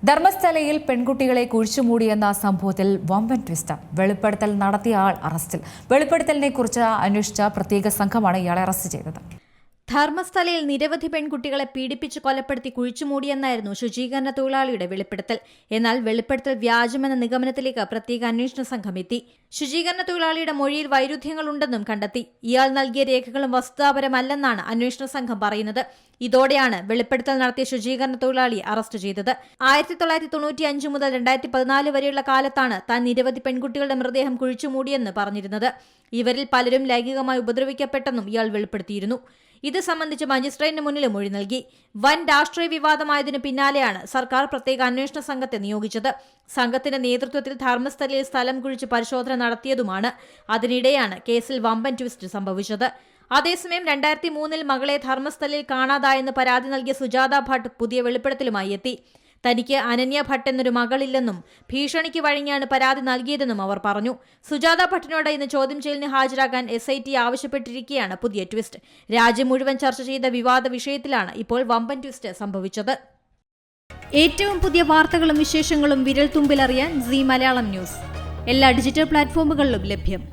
ധർമ്മസ്ഥലയിൽ പെൺകുട്ടികളെ കുഴിച്ചുമൂടിയെന്ന സംഭവത്തിൽ വമ്പൻ ട്വിസ്റ്റ്. വെളിപ്പെടുത്തൽ നടത്തിയ ആൾ അറസ്റ്റിൽ. വെളിപ്പെടുത്തലിനെ കുറിച്ച് അന്വേഷിച്ച പ്രത്യേക സംഘമാണ് ഇയാളെ അറസ്റ്റ് ചെയ്തത്. ധർമ്മസ്ഥലയിൽ നിരവധി പെൺകുട്ടികളെ പീഡിപ്പിച്ച് കൊലപ്പെടുത്തി കുഴിച്ചുമൂടിയെന്നായിരുന്നു ശുചീകരണ തൊഴിലാളിയുടെ വെളിപ്പെടുത്തൽ. എന്നാൽ വെളിപ്പെടുത്തൽ വ്യാജമെന്ന നിഗമനത്തിലേക്ക് പ്രത്യേക അന്വേഷണ സംഘം എത്തി. ശുചീകരണ തൊഴിലാളിയുടെ മൊഴിയിൽ വൈരുദ്ധ്യങ്ങളുണ്ടെന്നും കണ്ടെത്തി. ഇയാൾ നൽകിയ രേഖകളും വസ്തുതാപരമല്ലെന്നാണ് അന്വേഷണ സംഘം പറയുന്നത്. ഇതോടെയാണ് വെളിപ്പെടുത്തൽ നടത്തിയ ശുചീകരണ തൊഴിലാളിയെ അറസ്റ്റ് ചെയ്തത്. 1995 മുതൽ 2014 വരെയുള്ള കാലത്താണ് താൻ നിരവധി പെൺകുട്ടികളുടെ മൃതദേഹം കുഴിച്ചുമൂടിയെന്ന് പറഞ്ഞിരുന്നത്. ഇവരിൽ പലരും ലൈംഗികമായി ഉപദ്രവിക്കപ്പെട്ടെന്നും ഇയാൾ വെളിപ്പെടുത്തിയിരുന്നു. ഇത് സംബന്ധിച്ച് മജിസ്ട്രേറ്റിന് മുന്നിൽ മൊഴി നൽകി. വൻ രാഷ്ട്രീയ വിവാദമായതിനു പിന്നാലെയാണ് സർക്കാർ പ്രത്യേക അന്വേഷണ സംഘത്തെ നിയോഗിച്ചത്. സംഘത്തിന്റെ നേതൃത്വത്തിൽ ധർമ്മസ്ഥലയിൽ സ്ഥലം കുഴിച്ച് പരിശോധന നടത്തിയതുമാണ്. അതിനിടെയാണ് കേസിൽ വമ്പൻ ട്വിസ്റ്റ് സംഭവിച്ചത്. അതേസമയം 2003 മകളെ ധർമ്മസ്ഥലയിൽ കാണാതായെന്ന് പരാതി നൽകിയ സുജാത ഭട്ട് പുതിയ വെളിപ്പെടുത്തലുമായി എത്തി. തനിക്ക് അനന്യ ഭട്ട് എന്നൊരു മകളില്ലെന്നും ഭീഷണിക്ക് വഴങ്ങിയാണ് പരാതി നൽകിയതെന്നും അവർ പറഞ്ഞു. സുജാത ഭട്ടിനോട് ഇന്ന് ചോദ്യം ചെയ്യലിന് ഹാജരാകാൻ SIT ആവശ്യപ്പെട്ടിരിക്കുകയാണ് പുതിയ ട്വിസ്റ്റ്. രാജ്യം മുഴുവൻ ചർച്ച ചെയ്ത വിവാദ വിഷയത്തിലാണ് ഇപ്പോൾ വമ്പൻ ട്വിസ്റ്റ് സംഭവിച്ചത്. ഏറ്റവും പുതിയ വാർത്തകളും വിശേഷങ്ങളും വിരൽ തുമ്പിലറിയാൻ Zee മലയാളം ന്യൂസ് എല്ലാ ഡിജിറ്റൽ പ്ലാറ്റ്ഫോമുകളിലും ലഭ്യം.